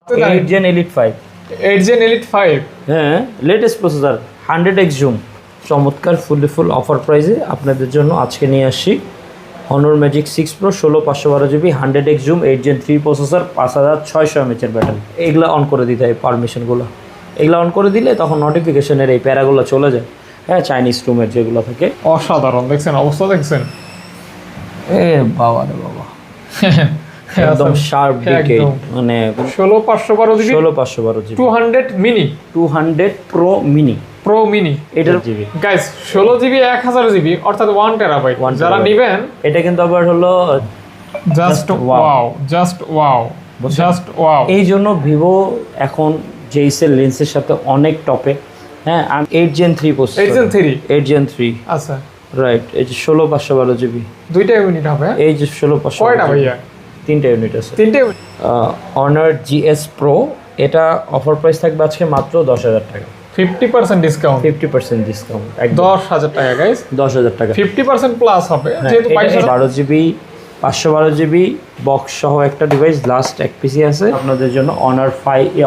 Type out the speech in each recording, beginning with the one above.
8 Gen Elite 5 8 Gen Elite 5 হ্যাঁ latest processor 100x zoom চমৎকার full offer প্রাইসে আপনাদের জন্য আজকে নিয়ে আসছি Honor Magic 6 Pro 16512GB 100x zoom 8 Gen 3 processor 5600 mAh এর ব্যাটারি এগুলা অন করে দিতে হয় পারমিশনগুলো এগুলা অন করে দিলে তখন নোটিফিকেশনের এই প্যারাগুলো চলে যায় হ্যাঁ চাইনিজ রুমের যেগুলো থাকে অসাধারণ দেখছেন অবস্থা দেখছেন এ বাবা রে বাবা একদম শার্প ডিকেট মানে 16512GB 16512GB 200 mini 200 Pro mini এটার জিবি গাইস 16GB 1000GB অর্থাৎ 1 টেরাবাইট যারা নেবেন এটা কিন্তু আবার হলো জাস্ট ওয়াও এই জন্য ভিভো এখন জেইসেল লেন্সের সাথে অনেক টপে হ্যাঁ 8 Gen 3 প্রসেসর 8 Gen 3 আচ্ছা রাইট এই যে 16512GB দুইটা ইউনিট হবে এই যে 16512 কয়টা ভাইয়া তিনটা ইউনিট আছে তিনটে Honor GS Pro এটা অফার প্রাইস থাকবে আজকে মাত্র 10000 টাকা 50% ডিসকাউন্ট 50% ডিসকাউন্ট 10000 টাকা গাইস 10000 টাকা 50% প্লাস হবে যেহেতু 12GB 512GB বক্স সহ একটা ডিভাইস লাস্ট এক পিসি আছে আপনাদের জন্য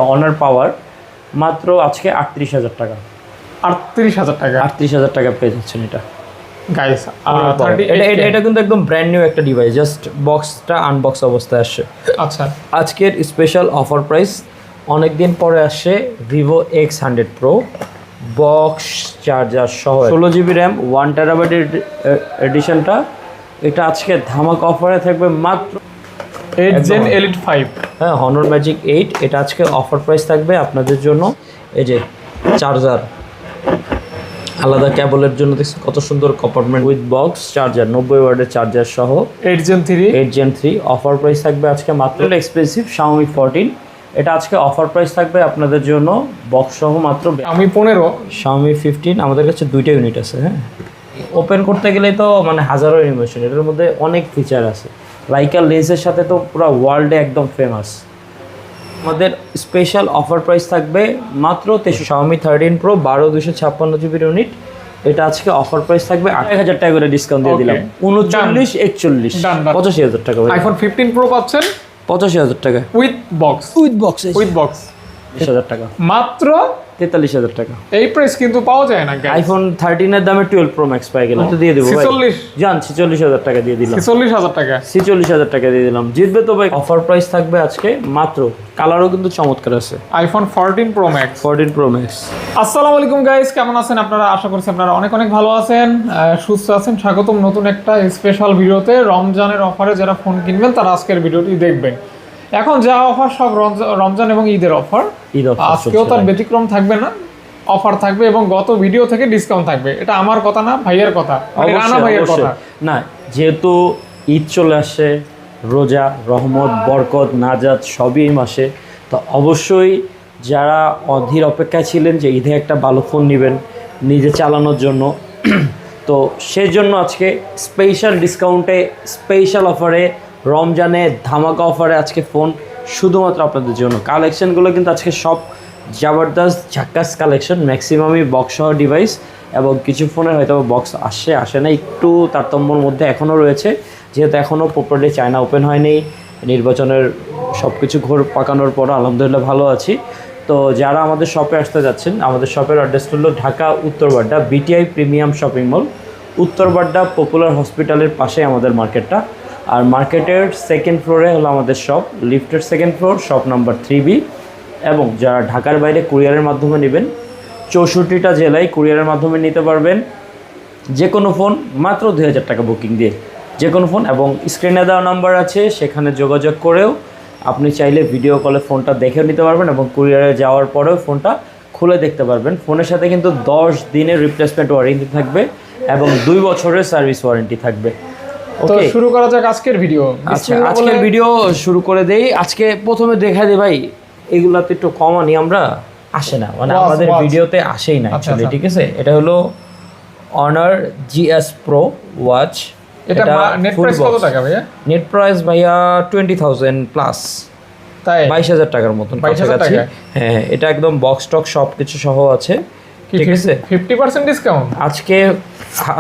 Honor Power মাত্র আজকে 38000 টাকা 38000 টাকা 38000 টাকা পেয়ে যাচ্ছেন এটা গাইস এটা কিন্তু একদম ব্র্যান্ড নিউ একটা ডিভাইস জাস্ট বক্সটা আনবক্স অবস্থায় আসছে আচ্ছা আজকের স্পেশাল অফার প্রাইস অনেক দিন পরে আসছে Vivo X100 Pro box charger সহ 16GB র্যাম 1TB এডিশনটা এটা আজকে ধামাকা অফারে থাকবে মাত্র 8 Gen Elite 5 হ্যাঁ Honor Magic 8 এটা আজকে অফার প্রাইস থাকবে আপনাদের জন্য এই যে চার্জার আলাদা কেবলের জন্য দেখছেন কত সুন্দর কম্পার্টমেন্ট উইথ বক্স চার্জার 90 ওয়াটের চার্জার সহ 8 Gen 3 অফার প্রাইস থাকবে আজকে মাত্র এক্সপেন্সিভ Xiaomi 14 এটা আজকে অফার প্রাইস থাকবে আপনাদের জন্য বক্স সহ মাত্র আমি 15 Xiaomi 15 আমাদের কাছে দুইটা ইউনিট আছে হ্যাঁ ওপেন করতে গেলেই তো মানে হাজারো ইমোশন এটার মধ্যে অনেক ফিচার আছে লাইকা লেন্সের সাথে তো পুরো ওয়ার্ল্ডে একদম ফেমাস আমাদের স্পেশাল অফার প্রাইস থাকবে মাত্র Xiaomi 13 Pro 12256GB ইউনিট এটা আজকে অফার প্রাইস থাকবে 8000 টাকা করে ডিসকাউন্ট দিয়ে দিলাম 39 41 85000 টাকা iPhone 15 Pro পাচ্ছেন 85000 টাকা উইথ বক্স 20000 টাকা মাত্র 43000 টাকা এই প্রাইস কিন্তু পাওয়া যায় না গাইস আইফোন 13 এর দামে 12 Pro Max পাই গেলাম তো দিয়ে দেব ভাই 46 জান 46000 টাকা দিয়ে দিলাম 46000 টাকা 46000 টাকা দিয়ে দিলাম জিতবে তো ভাই অফার প্রাইস থাকবে আজকে মাত্র কালারও কিন্তু চমৎকার আছে আইফোন 14 Pro Max আসসালামু আলাইকুম গাইস কেমন আছেন আপনারা আশা করছি আপনারা অনেক অনেক ভালো আছেন সুস্থ আছেন স্বাগতম নতুন একটা স্পেশাল ভিডিওতে রমজানের অফারে যারা ফোন কিনবেন তারা আজকের ভিডিওটি দেখবেন এখন যা অফার সব রমজান এবং ঈদের অফার আজকেও তার ব্যতিক্রম থাকবে না অফার থাকবে এবং গত ভিডিও থেকে ডিসকাউন্ট থাকবে এটা আমার কথা না ভাইয়ের কথা রানা ভাইয়ের কথা না যেহেতু ঈদ চলে আসে রোজা রহমত বরকত নাজাত সবই এই মাসে তো অবশ্যই যারা অধীর অপেক্ষায় ছিলেন যে ঈদে একটা ভালো ফোন নেবেন নিজে চালানোর জন্য তো সেই জন্য আজকে স্পেশাল ডিসকাউন্টে স্পেশাল অফারে রমজানে ধামাকা অফারে আজকে ফোন শুধুমাত্র আপনাদের জন্য কালেকশনগুলো কিন্তু আজকে সব জবরদস্ত ঝাক্কাস কালেকশন ম্যাক্সিমামই বক্স সহ ডিভাইস এবং কিছু ফোনের হয়তো বক্স আসে না একটু তারতম্যর মধ্যে এখনও রয়েছে যেহেতু এখনও প্রপারলি চায়না ওপেন হয়নি নির্বাচনের সব কিছু ঘোর পাকানোর পর আলহামদুলিল্লাহ ভালো আছি তো যারা আমাদের শপে আসতে যাচ্ছেন আমাদের শপের অ্যাড্রেস হলো Dhaka Uttar Badda BTI premium shopping mall Uttar Badda popular হসপিটালের পাশে আমাদের মার্কেটটা আর মার্কেটের সেকেন্ড ফ্লোরে হলো আমাদের শপ লিফটের second floor shop number 3B এবং যারা ঢাকার বাইরে কুরিয়ারের মাধ্যমে নেবেন 64টা জেলায় কুরিয়ারের মাধ্যমে নিতে পারবেন যে কোনো ফোন মাত্র 2000 টাকা বুকিং দিয়ে যে কোনো ফোন এবং স্ক্রিনে দেওয়া নাম্বার আছে সেখানে যোগাযোগ করেও আপনি চাইলে ভিডিও কলে ফোনটা দেখেও নিতে পারবেন এবং কুরিয়ারে যাওয়ার পরেও ফোনটা খুলে দেখতে পারবেন ফোনের সাথে কিন্তু 10 দিনের রিপ্লেসমেন্ট ওয়ারেন্টি থাকবে এবং 2 বছরের সার্ভিস ওয়ারেন্টি থাকবে তো শুরু করা যাক আজকের ভিডিও আচ্ছা আজকের ভিডিও শুরু করে দেই আজকে প্রথমে দেখা দেই ভাই এগুলাতে একটু কমনই আমরা আসে না মানে আমাদের ভিডিওতে আসেই না অ্যাকচুয়ালি ঠিক আছে এটা হলো Honor GS Pro ওয়াচ এটা নেট প্রাইস কত টাকা ভাইয়া নেট প্রাইস ভাইয়া 20000 প্লাস তাই 22000 টাকার মতন কাছাকাছি হ্যাঁ এটা একদম বক্স টক সবকিছু সহ আছে ঠিক আছে 50% ডিসকাউন্ট আজকে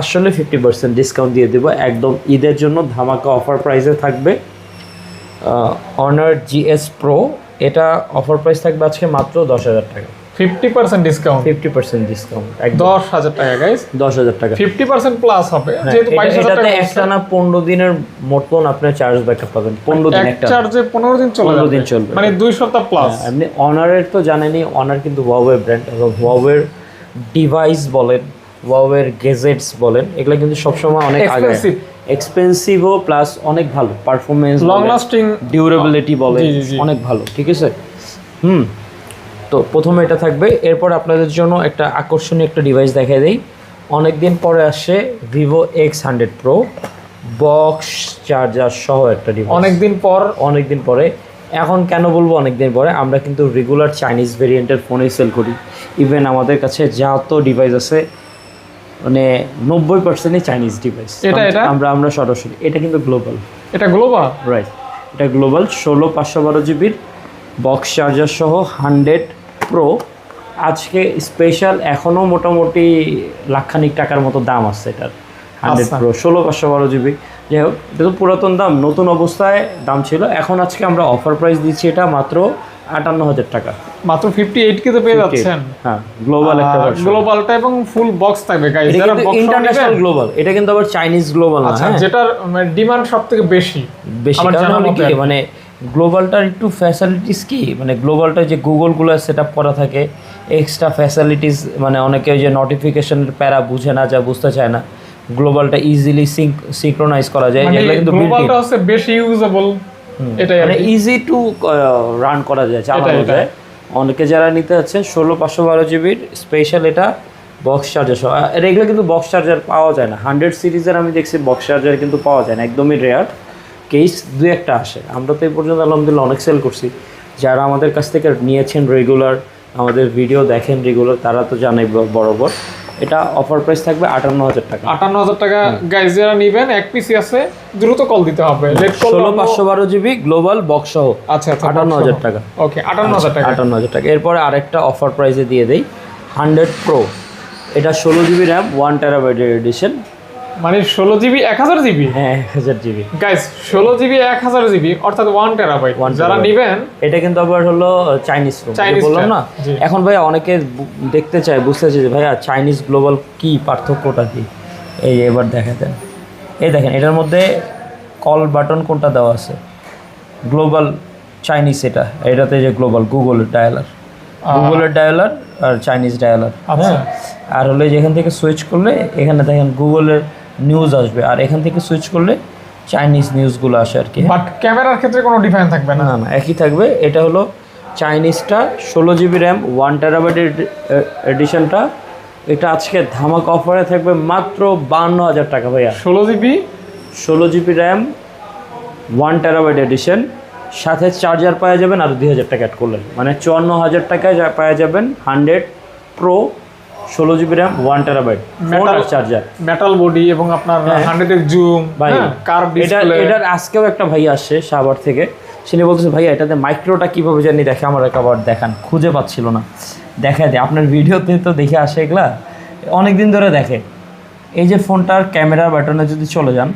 আসলে 50% ডিসকাউন্ট দিয়ে দেব একদম ঈদের জন্য ধামাকা অফার প্রাইসে থাকবে Honor GS Pro এটা অফার প্রাইস থাকবে আজকে মাত্র 10,000 টাকা, 50% ডিসকাউন্ট, 50% ডিসকাউন্ট, 10,000 টাকা গাইস, 10,000 টাকা, 50% প্লাস হবে, যেহেতু 22,000 টাকা। এটাতে একটানা 15 দিনের মতন আপনি চার্জ ব্যাকআপ পাবেন, 15 দিন একটা চার্জে 15 দিন চলে 15 যাবে, দিন চলবে, মানে 2 সপ্তাহ প্লাস। এমনি অনারের তো জানেনই, অনার কিন্তু ওয়াওয়ের ব্র্যান্ড, এবং ওয়াওয়ের ডিভাইস বলেন, ওয়াওয়ের গেজেটস বলেন, এগুলো কিন্তু সবসময় অনেক আগে, এক্সপেন্সিভও প্লাস অনেক ভালো পারফরমেন্স, লং লাস্টিং, ডিউরেবিলিটি বলে অনেক ভালো, ঠিক আছে। তো প্রথমে এটা থাকবে, এরপর আপনাদের জন্য একটা আকর্ষণীয় একটা ডিভাইস দেখাই দেই। অনেক দিন পরে আসে Vivo X100 Pro box charger সহ একটা ডিভাইস, অনেক দিন পরে। এখন কেন বলবো অনেক দিন পরে, আমরা কিন্তু রেগুলার চাইনিজ ভেরিয়েন্টের ফোনই সেল করি। ইভেন আমাদের কাছে যত ডিভাইস আছে মানে 90%ই চাইনিজ ডিভাইস। এটা আমরা সরাসরি, এটা কিন্তু গ্লোবাল, এটা গ্লোবাল, রাইট, এটা গ্লোবাল 16/512 জিবির বক্স চার্জার সহ 100 Pro। আজকে স্পেশাল, এখনও মোটামুটি লাখখানিক টাকার মতো দাম আছে এটার, 100 Pro 16/512 জিবি। যাই হোক, এটা তো পুরাতন দাম, নতুন অবস্থায় দাম ছিল। এখন আজকে আমরা অফার প্রাইস দিচ্ছি এটা মাত্র 58,000 টাকা, মাত্র 58 কে তো পেয়ে যাচ্ছেন। হ্যাঁ, গ্লোবাল একটা ভার্সন, গ্লোবালটা এবং ফুল বক্স থাকবে গাইস, এটা কিন্তু ইন্টারন্যাশনাল গ্লোবাল, এটা কিন্তু আবার চাইনিজ গ্লোবাল না। হ্যাঁ, যেটার ডিমান্ড সবথেকে বেশি, কারণ হলো কি, মানে গ্লোবালটার একটু ফ্যাসিলিটিস কি, মানে গ্লোবালটা যে গুগলগুলো সেট আপ করা থাকে, এক্সট্রা ফ্যাসিলিটিস, মানে অনেকে ওই যে নোটিফিকেশনের প্যারা বুঝে না, যা বুঝতে চায় না, গ্লোবালটা ইজিলি সিঙ্ক্রোনাইজ করা যায়, এগুলো কিন্তু গ্লোবালটা হচ্ছে বেশি ইউজেবল, এটা মানে ইজি টু রান করা যায়, চালানো যায়। অনেকে যারা নিতে যাচ্ছেন 16/512 জিবির স্পেশাল এটা বক্স চার্জার সহ, আর এগুলো কিন্তু বক্স চার্জার পাওয়া যায় না, 100 সিরিজের আমি দেখছি বক্স চার্জার কিন্তু পাওয়া যায় না, একদমই রেয়ার কেস, 2-1টা আসে। আমরা তো এই পর্যন্ত আলহামদুলিল্লাহ অনেক সেল করছি, যারা আমাদের কাছ থেকে নিয়েছেন রেগুলার, আমাদের ভিডিও দেখেন রেগুলার, তারা তো জানে বরাবর। এটা অফার প্রাইস থাকবে 58,000 টাকা, 58,000 টাকা গাইস। যারা নেবেন, এক পিসি আছে, দ্রুত কল দিতে হবে। 16/512 জিবি গ্লোবাল বক্স সহ, আচ্ছা 58,000 টাকা, ওকে 58,000 টাকা, 58,000 টাকা। এরপরে আরেকটা অফার প্রাইসে দিয়ে দেই 100 Pro, এটা 16 জিবি র্যাম 1 টেরাবাইটের এডিশন, মানে 16 জিবি 1000 জিবি, হ্যাঁ 1000 জিবি গাইস, 16 জিবি 1000 জিবি অর্থাৎ 1 টেরাবাইট। যারা নেবেন, এটা কিন্তু আবার হলো চাইনিজ বললাম না। এখন ভাইয়া অনেকে দেখতে চায়, বুঝতে চায় যে ভাইয়া চাইনিজ গ্লোবাল কি পার্থক্যটা কি, এই এবার দেখা দেন, এই দেখেন এটার মধ্যে কল বাটন কোনটা দেওয়া আছে, গ্লোবাল চাইনিজ, এটাতে যে গ্লোবাল গুগলের ডায়ালার আর চাইনিজ ডায়ালার, হ্যাঁ। আর হলে যেখান থেকে সুইচ করলে এখানে দেখেন গুগলের নিউজ আসবে, আর এখান থেকে সুইচ করলে চাইনিজ নিউজগুলো আসে আর কি। বাট ক্যামেরার ক্ষেত্রে কোনো ডিফারেন্স থাকবে না, না একই থাকবে। এটা হলো চাইনিজটা 16 জিবি র্যাম 1 টেরাবাইটের এডিশনটা, এটা আজকে ধামাক অফারে থাকবে মাত্র 52,000 টাকা ভাইয়া। 16 জিবি র্যাম 1 টেরাবাইট এডিশন, সাথে চার্জার পাওয়া যাবেন আর 2,000 টাকা অ্যাড করলেন, মানে 54,000 টাকায় পাওয়া যাবেন 100 Pro 16 GB RAM 1 terabyte charger, metal body এবং আপনার 100 এর জুম, ভাই কার্ভ ডিসপ্লে। এটার আজকেও একটা ভাই আসছে সাভার থেকে, সে বলতেছে ভাইয়া এটাতে মাইক্রোটা কীভাবে জানি দেখে, আমার একবার দেখান, খুঁজে পাচ্ছিল না, দেখায় দেয়। আপনার ভিডিওতে তো দেখে আসে এগুলা, অনেক দিন ধরে দেখে। এই যে ফোনটার ক্যামেরা বাটনে যদি চলে যান,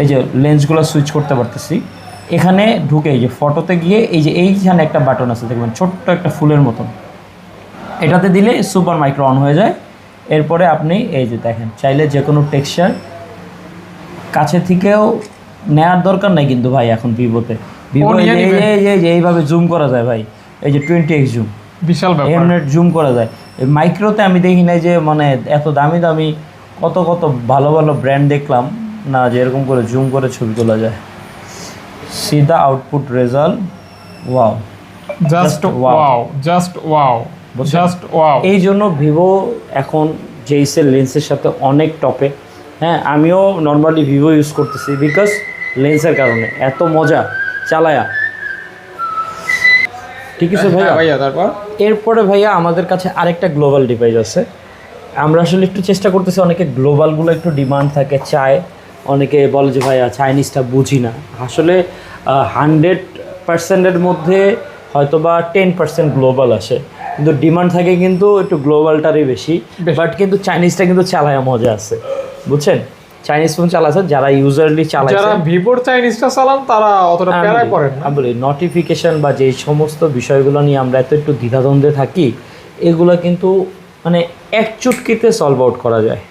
এই যে লেন্সগুলো সুইচ করতে পারতেছি, এখানে ঢুকে এই যে ফটোতে গিয়ে এই যে এইখানে একটা বাটন আছে দেখবেন, ছোট্ট একটা ফুলের মতন, এটাতে দিলে সুপার মাইক্রো অন হয়ে যায়। এরপরে আপনি এই যে দেখেন, চাইলে যে কোনো টেক্সচার কাছে থেকেও নেওয়ার দরকার নাই কিন্তু ভাই, এখন ভিভোতে এইভাবে জুম করা যায় ভাই, এই যে 20x জুম, বিশাল ব্যাপার, এমনি জুম করা যায়। মাইক্রোতে আমি দেখি নাই যে মানে এত দামি দামি কত ভালো ভালো ব্র্যান্ড দেখলাম না, যে এরকম করে জুম করে ছবি তোলা যায়। সিধা output result, wow, just wow. এই জন্য ভিভো এখন জেইসেল লেন্সের সাথে অনেক টপে। হ্যাঁ, আমিও নর্মালি ভিভো ইউজ করতেছি বিকজ লেন্সের কারণে, এত মজা চালায়া। ঠিক আছে ভাইয়া, তারপর এরপরে ভাইয়া আমাদের কাছে আরেকটা গ্লোবাল ডিভাইস আছে। আমরা আসলে একটু চেষ্টা করতেছি, অনেকে গ্লোবালগুলো একটু ডিমান্ড থাকে, চায়, অনেকে বলে যে ভাইয়া চাইনিজটা বুঝি না। আসলে 100%-এর মধ্যে হয়তো বা 10% গ্লোবাল আসে, কিন্তু ডিমান্ড থাকে কিন্তু একটু গ্লোবালটারই বেশি। বাট কিন্তু চাইনিজটা কিন্তু চালায়া মজা আছে, বুঝছেন। চাইনিজ ফোন চালাচ্ছেন, যারা ইউজারলি যারা চালাচ্ছেন, ভিভোর চাইনিজটা চালান তারা অতটা প্যারায় পড়েন না। আমি বলি নোটিফিকেশন বা যে সমস্ত বিষয়গুলো নিয়ে আমরা একটু দ্বিধাদ্বন্দ্বে থাকি, এগুলো কিন্তু মানে এক চুটকিতে সলভ আউট করা যায়।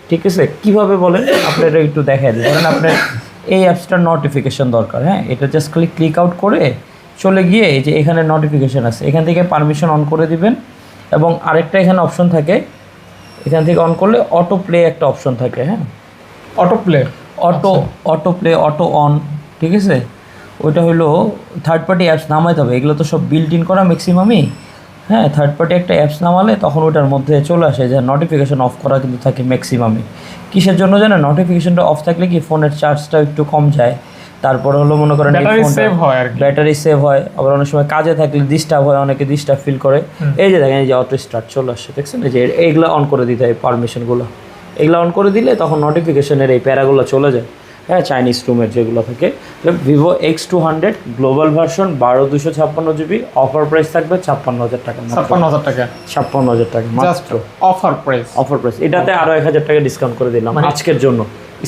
ঠিক আছে, কিভাবে বলেন আপনারা একটু দেখেন। ধরেন আপনার এই অ্যাপসটার নোটিফিকেশন দরকার, হ্যাঁ, এটা জাস্ট ক্লিক আউট করে চলে গিয়ে এই যে এখানে নোটিফিকেশন আছে, এখান থেকে পারমিশন অন করে দিবেন। এবং আরেকটা এখানে অপশন থাকে, এখান থেকে অন করলে অটো প্লে একটা অপশন থাকে, হ্যাঁ, auto play, auto play, auto on, ঠিক আছে। ওইটা হলো থার্ড পার্টি অ্যাপস নামাইতে হবে, এগুলো তো সব বিল্ট ইন করা ম্যাক্সিমামই, হ্যাঁ। থার্ড পার্টি একটা অ্যাপস নামালে তখন ওটার মধ্যে চলে আসে যে নোটিফিকেশন অফ করা কিন্তু থাকে ম্যাক্সিমামই। কিসের জন্য জানেন? নোটিফিকেশনটা অফ থাকলে কি ফোনের চার্জটা একটু কম যায়, তারপর হলো মনে করেন ব্যাটারি সেভ হয়, আবার অনেক সময় কাজে থাকলে ডিস্টার্ব হয়, অনেকে ডিস্টার্ব ফিল করে। এই যে দেখেন এই যে অটো স্টার্ট চলে আসছে, দেখছেন, এই যে এইগুলো অন করে দিতে হয় পারমিশনগুলো, এগুলো অন করে দিলে তখন নোটিফিকেশনের এই প্যারাগুলো চলে যায়, হ্যাঁ, চাইনিজ রুমের যেগুলো থাকে। Vivo X200 global version 12256 GB, offer price থাকবে 56,000 টাকা। 56,000 টাকা মাত্র অফার প্রাইস। এটাতে আরও 1,000 টাকা ডিসকাউন্ট করে দিলাম আজকের জন্য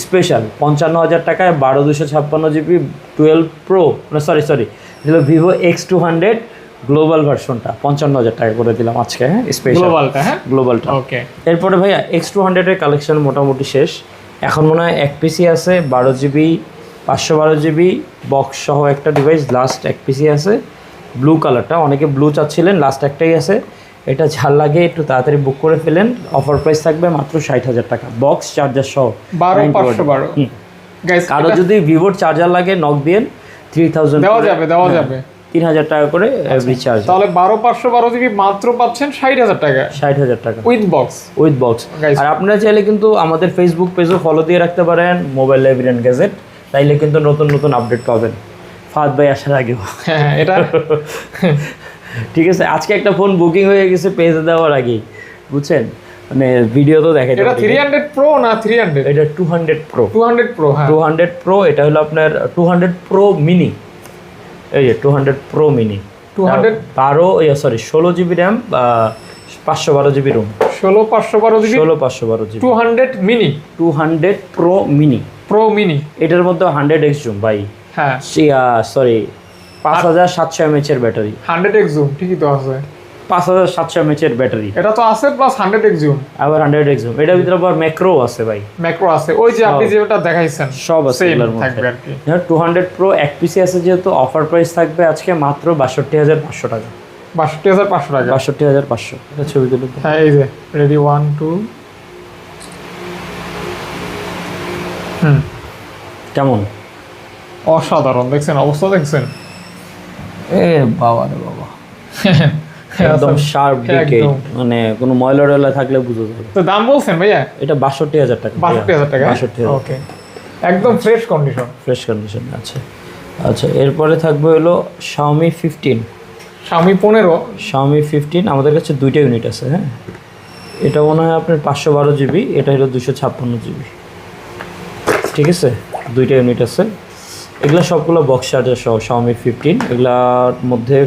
স্পেশাল 55,000 টাকায় 12256 GB 12 Pro, সরি দিল ভিভো X200 গ্লোবাল ভার্সনটা 55,000 টাকা করে দিলাম আজকে, হ্যাঁ, স্পেশাল গ্লোবালটা। ওকে, এরপরে ভাইয়া X200 এর কালেকশন মোটামুটি শেষ। এখন মনে হয় এক পিসি আছে 12GB 512GB বক্স সহ একটা ডিভাইস, লাস্ট এক পিসি আছে ব্লু কালারটা, অনেকে ব্লু চাচ্ছিলেন, লাস্ট একটাই আছে। এটা ঝাল লাগে, একটু তাড়াতাড়ি বুক করে ফেলেন। অফার প্রাইস থাকবে মাত্র 60,000 টাকা, বক্স চার্জার সহ 12,512। গাইস, কারো যদি ভিভোর চার্জার লাগে নক দিয়েন, 3000 দেওয়া যাবে 3,000 টাকা করে এভরি চার্জ। তাহলে 12,512 GB মাত্র পাচ্ছেন 60,000 টাকা, 60,000 টাকা উইথ বক্স। আর আপনারা চাইলে কিন্তু আমাদের ফেসবুক পেজও ফলো দিয়ে রাখতে পারেন, মোবাইল লাইব্রেরি এন্ড গ্যাজেট, তাইলে কিন্তু নতুন আপডেট পাবেন ফাহাদ ভাই আসার আগেও। হ্যাঁ, এটা ঠিক আছে। আজকে একটা ফোন বুকিং হয়ে গেছে পেজে দেওয়ার আগেই, বুঝছেন, মানে ভিডিও তো দেখাইতে এটা 300 Pro না 300? এটা 200 Pro। 200 Pro, হ্যাঁ, 200 Pro। এটা হলো আপনার 200 Pro মিনি, এই যে 200 Pro mini, 16GB RAM, 512GB room, 16,512 GB 16,512GB 200 mini, 200 Pro mini. এটার মধ্যে 100x জুম ভাই, হ্যাঁ, সরি 5700 mAh এর ব্যাটারি, 100x জুম, ঠিকই তো আছে, 5700 mAh এর ব্যাটারি, এটা তো আছে, প্লাস 100x জুম, আবার 100x জুম। এটার ভিতরে আবার ম্যাক্রো আছে ভাই, ম্যাক্রো আছে, ওই যে আপনি যেটা দেখাইছেন সব আছে এগুলোর মধ্যে থাকবে আর কি। 200 Pro এক পিসি আছে, যেহেতু অফার প্রাইস থাকবে আজকে মাত্র 62,500 টাকা, 62,500 টাকা, 62,500। এটা ছবি তুলে দিন। হ্যাঁ, এই যে রেডি 1 2। কেমন অসাধারণ, দেখছেন অবস্থা, দেখছেন এ বাবা রে বাবা, একদম শার্প ডিকে, মানে কোনো ময়লা থাকলে বুঝতে যাবে। তো দাম বলছেন ভাইয়া? এটা 62,000 টাকা। 62,000 টাকা, 62,000। ওকে, একদম ফ্রেশ কন্ডিশন আছে। আচ্ছা, এরপরে থাকবে হলো Xiaomi 15। Xiaomi 15 আমাদের কাছে দুইটা ইউনিট আছে, হ্যাঁ। এটা মনে হয় আপনার 512GB, এটা হলো 256GB, ঠিক আছে, দুইটা ইউনিট আছে। এগুলো সবগুলো বক্স চার্জার সহ Xiaomi 15। এগুলার মধ্যে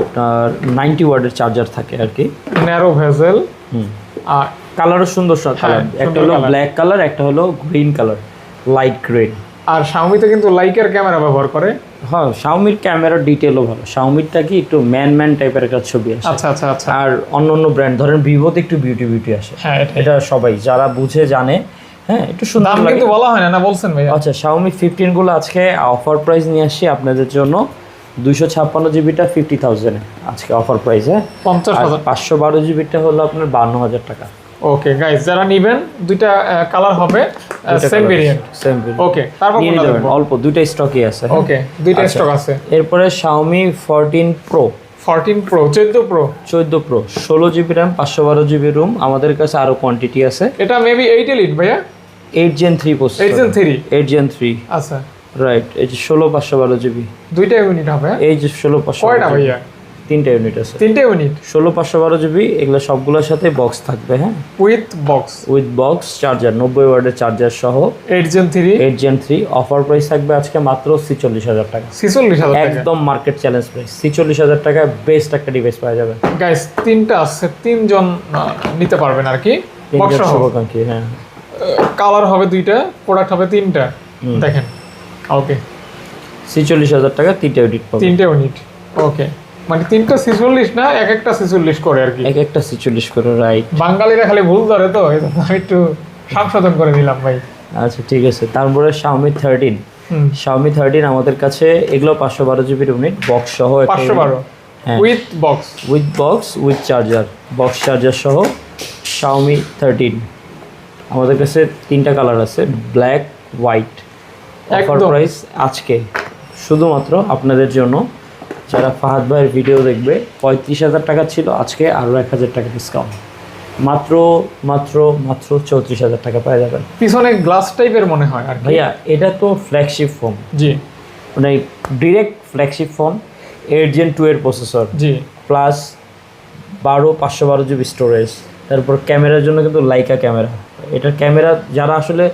আপনার 90 ওয়াটের চার্জার থাকে আর কি, ন্যারো ভেজেল, আর কালারও সুন্দর কালার, একটা হলো ব্ল্যাক কালার, একটা হলো গ্রিন কালার, লাইট গ্রিন। আর Xiaomi তে কিন্তু লাইকার ক্যামেরা ব্যবহার করে, হ্যাঁ, Xiaomiর ক্যামেরার ডিটেলও ভালো। Xiaomiটা কি একটু ম্যান টাইপের একটা ছবি আসে। আচ্ছা। আর অন্য ব্র্যান্ড ধরেন ভিভোতে একটু বিউটি আসে, হ্যাঁ, এটা সবাই যারা বুঝে জানে, হ্যাঁ, একটু সুন্দর দাম লাগে। কিন্তু বলা হয় না বলছেন ভাই? আচ্ছা, Xiaomi 15 গুলো আজকে অফার প্রাইস নিয়ে আসছি আপনাদের জন্য, 256GBটা 50,000 আজকে অফার প্রাইসে, 50,000। 512GBটা হলো আপনার 52,000 টাকা। ওকে গাইস, যারা নেবেন দুইটা কালার হবে, সেম ভেরিয়েন্ট। ওকে, তারপর কোনটা দেখব? অল্প দুইটা স্টকই আছে। ওকে, দুইটা স্টক আছে। এরপরে Xiaomi 14 Pro, 14 Pro 16GB RAM, 512GB room. আমাদের কাছে আরো কোয়ান্টিটি আছে। এটা মেবি 8 এলিট ভাইয়া, 8 Gen 3 প্রসেসর, 8 Gen 3। আচ্ছা, রাইট, এই যে 16,512GB, দুইটা ইউনিট হবে। এই যে 16,512। কয়টা ভাইয়া? তিনটা ইউনিট আছে, তিনটা ইউনিট, 16,512GB। এগুলো সবগুলোর সাথে বক্স থাকবে, হ্যাঁ, উইথ বক্স চার্জার, 90 ওয়াটের চার্জার সহ, 8 Gen 3। অফার প্রাইস থাকবে আজকে মাত্র 46,000 টাকা, 46,000 টাকা, একদম মার্কেট চ্যালেঞ্জ প্রাইস। 46,000 টাকায় বেস্ট একটা ডিভাইস পাওয়া যাবে গাইস। তিনটা আছে, তিনজন নিতে পারবেন আর কি, বক্স সহ। শুভাকাঙ্ক্ষী, হ্যাঁ। কালার হবে দুইটা, প্রোডাক্ট হবে তিনটা। দেখেন, ওকে 46,000 টাকা 3টা ইউনিট পাবেন। 3টে ইউনিট, ওকে। মানে 3টা 46 না, এক একটা 46 করে আর কি, এক একটা 46 করে, রাইট। বাঙালিরা খালি ভুল ধরে, তো এই জন্য আমি একটু সংশোধন করে দিলাম ভাই। আচ্ছা ঠিক আছে। তারপরে Xiaomi 13, Xiaomi 13 আমাদের কাছে এগুলো 512 জিবির ইউনিট, বক্স সহ। 512 হ্যাঁ, with box, with charger, box charger সহ Xiaomi 13 আমাদের কাছে 3টা কালার আছে, ব্ল্যাক, হোয়াইট। অফার একদম। প্রাইস আজকে শুধুমাত্র আপনাদের জন্য, যারা ফাহাদ ভাইয়ের ভিডিও দেখবে, 35,000 টাকা ছিল, আজকে আরও 1,000 টাকা ডিসকাউন্ট, মাত্র মাত্র মাত্র 34,000 টাকা পেয়ে যাবেন। পিছনে গ্লাস টাইপের মনে হয় আর কি। ভাইয়া এটা তো ফ্ল্যাগশিপ ফোন, জি মানে ডিরেক্ট ফ্ল্যাগশিপ ফোন, 8 Gen 2 এর প্রসেসর, জি, প্লাস 512 জিবি স্টোরেজ। তারপর ক্যামেরার জন্য কিন্তু লাইকা ক্যামেরা, এটার ক্যামেরা যারা আসলে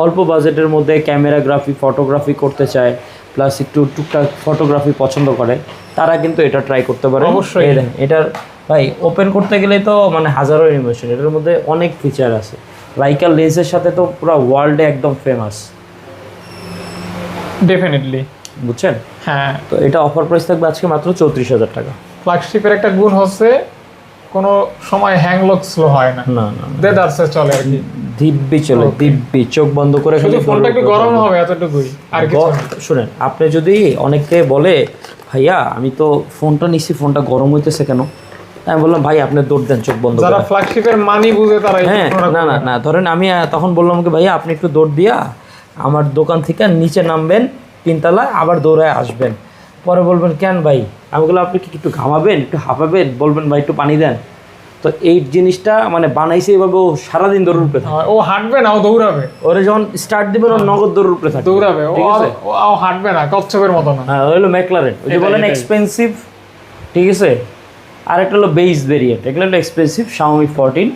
অল্প বাজেটের মধ্যে ক্যামেরাগ্রাফি, ফটোগ্রাফি করতে চায়, প্লাস একটু টুকটাক ফটোগ্রাফি পছন্দ করে, তারা কিন্তু এটা ট্রাই করতে পারে। অবশ্যই। এই দেখেন, এটার ভাই ওপেন করতে গেলে তো মানে হাজারো অ্যানিমেশন, এটার মধ্যে অনেক ফিচার আছে। লাইকা লেন্সের সাথে তো পুরো ওয়ার্ল্ডে একদম ফেমাস, ডেফিনেটলি, বুঝছেন? হ্যাঁ। তো এটা অফার প্রাইস থাকবে আজকে মাত্র 34,000 টাকা। ফ্ল্যাগশিপের একটা গুণ হচ্ছে কোনো সময় হ্যাং লোক স্লো হয় না, না না, দেদারসে চলে আর কি, দিব্যি চলে, দিব্যি, চোখ বন্ধ করে শুধু খালি ফোনটা একটু গরম হবে এতটুকুই, আর কিছু না। শুনেন, আপনি যদি অনেকে বলে ভাইয়া আমি তো ফোনটা নিচ্ছি, ফোনটা গরম হইতেছে কেন, আমি বললাম ভাই আপনি দৌড় দেন চোখ বন্ধ যারা করে। ফ্ল্যাগশিপের মানি বুঝে তারা এই হ্যাঁ, ফোনটা না না না, ধরেন আমি তখন বললাম কি ভাইয়া আপনি একটু দৌড় দিয়া আমার দোকান থেকে নিচে নামবেন 3 তলায়, আবার দৌড়ায় আসবেন। পরে বলবেন কেন ভাই, আমি বললাম আপনি কি একটু ঘামাবেন, একটু হাঁপাবেন, বলবেন ভাই একটু পানি দেন। তো এই জিনিসটা মানে বানাইছে এইভাবে, ও সারাদিন দৌড়ের উপরে থাকে। ও হাঁটবে না, ও দৌড়াবে, ওরে যখন স্টার্ট দিবেন ওর নগদ দৌড়ের উপরে থাকে, দৌড়াবে, ঠিক আছে? ও হাঁটবে না, কচ্ছপের মতো না। হ্যাঁ, হলো ম্যাকলারেন, ওই যে এটাই, বলেন এটাই। এক্সপেন্সিভ, ঠিক আছে। আর একটা হলো বেস ভেরিয়েন্ট, এগুলো হলো এক্সপেন্সিভ Xiaomi 14।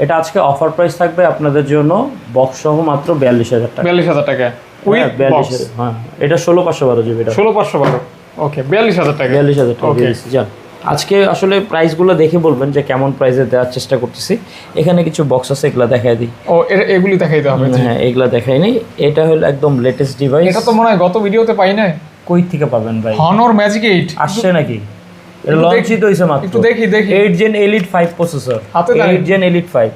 এটা আজকে অফার প্রাইস থাকবে আপনাদের জন্য বক্স সহ মাত্র 42,000 টাকা। 42,000 টাকা উইথ বক্স, 42,000, হ্যাঁ এটা 16,512 জিবি, এটা 16,512, ওকে 42,000 টাকা। 42,000 টাকা Okay. দিয়ে দিচ্ছি। যান, আজকে আসলে প্রাইসগুলো দেখে বলবেন যে কেমন প্রাইসে দেওয়ার চেষ্টা করতেছি। এখানে কিছু বক্স আছে, এগুলা দেখাই দিই। ও এগুলি দেখাইতে হবে। হ্যাঁ, এগুলা দেখাই নেই। এটা হলো একদম লেটেস্ট ডিভাইস। এটা তো মনে হয় গত ভিডিওতে পাই না, কই থেকে পাবেন ভাই? হনর ম্যাজিক 8 আসছে নাকি? এটা একটু লঞ্চই তো হইছে মাত্র। একটু দেখি 8 Gen Elite 5 প্রসেসর, হাতে দেন। 8 Gen Elite 5,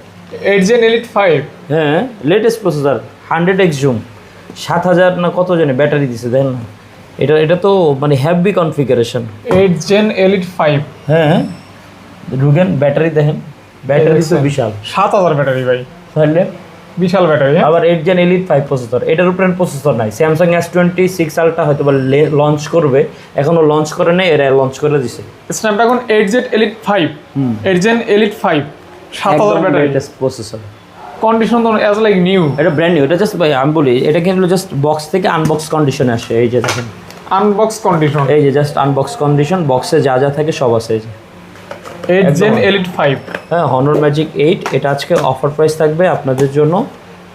8 Gen Elite 5, হ্যাঁ লেটেস্ট প্রসেসর, 100x জুম, 7,000 না কত জানি ব্যাটারি দিছে, দেখেন না। এটা তো মানে হ্যাভি কনফিগারেশন। 8 Gen Elite 5, হ্যাঁ, ঢুকেন, ব্যাটারি দেখেন, ব্যাটারি তো বিশাল, 7000 ব্যাটারি ভাই, তাহলে বিশাল ব্যাটারি। হ্যাঁ, আবার 8 Gen Elite 5 প্রসেসর, এটার উপরে প্রসেসর নাই। স্যামসাং S26 Ultra হয়তো বা লঞ্চ করবে, এখনো লঞ্চ করে নাই, এরা লঞ্চ করে দিছে। Snapdragon 8 Gen Elite 5, 8 Gen Elite 5, 7000 battery, latest processor, condition তো অ্যাজ লাইক নিউ, এটা ব্র্যান্ড নিউ। এটা জাস্ট ভাই আমি বলি, এটা কিন্তু জাস্ট বক্স থেকে আনবক্স কন্ডিশনে আসে। এই যে দেখেন, আনবক্স কন্ডিশন, এই যে জাস্ট আনবক্স কন্ডিশন, বক্সে যা যা থাকে সব আছে। এই যে 8 Gen Elite 5, হ্যাঁ, Honor Magic 8, এটা আজকে অফার প্রাইস থাকবে আপনাদের জন্য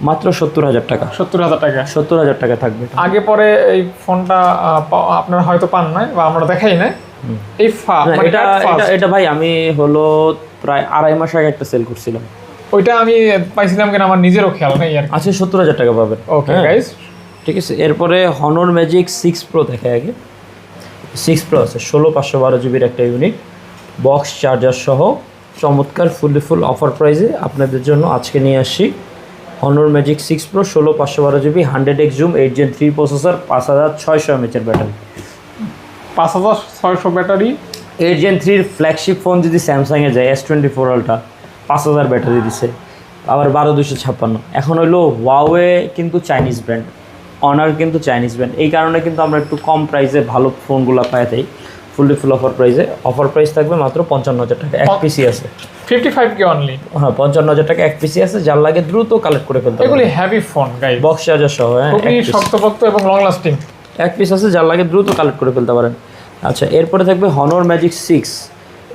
মাত্র 70,000 টাকা। 70,000 টাকা। 70,000 টাকা থাকবে। আগে পরে এই ফোনটা আপনারা হয়তো পান নাই বা আমরা দেখাই না, এই না, মানে এটা এটা এটা ভাই আমি হলো প্রায় 2.5 মাস আগে একটা সেল করছিলাম। ওইটা আমি পাইছিলাম কিনা আমার নিজেরও খেয়াল নেই আর কি। আচ্ছা, 70,000 টাকা পাবেন। ওকে হ্যাঁ, গাইস, ঠিক আছে। এরপরে Honor Magic 6 Pro দেখায় আগে। 6 Pro আছে 16,512 জিবির একটা ইউনিট, বক্স চার্জার সহ, চমৎকার ফুল অফার প্রাইসে আপনাদের জন্য আজকে নিয়ে আসছি Honor Magic 6 Pro 16,512 GB, 100x zoom, 8 Gen 3 processor, 5,600 mAh এর battery. 5600 battery. 8 Gen 3 flagship phone যদি স্যামসাংয়ে যায়, S24 Ultra 5,000 ব্যাটারি দিছে, আবার 12,256। এখন হইলো ওয়াওয়ে কিন্তু চাইনিজ ব্র্যান্ড, অনার কিন্তু চাইনিজ ব্র্যান্ড, এই কারণে কিন্তু আমরা একটু কম প্রাইসে ভালো ফোনগুলো পাই থাই। ফুল অফার প্রাইসে, অফার প্রাইস থাকবে মাত্র 55,000 টাকা। এক পিসি আছে 55k অনলি। হ্যাঁ, 55,000 টাকা এক পিসি আছে, যার লাগে দ্রুত কালেক্ট করে ফেলতে এগুলি heavy phone guys, box charger সহ। হ্যাঁ, খুবই শক্তপোক্ত এবং লং লাস্টিং। এক পিস আছে, যার লাগে দ্রুত কালেক্ট করে ফেলতে পারেন। আচ্ছা, এরপরে থাকবে Honor Magic 6,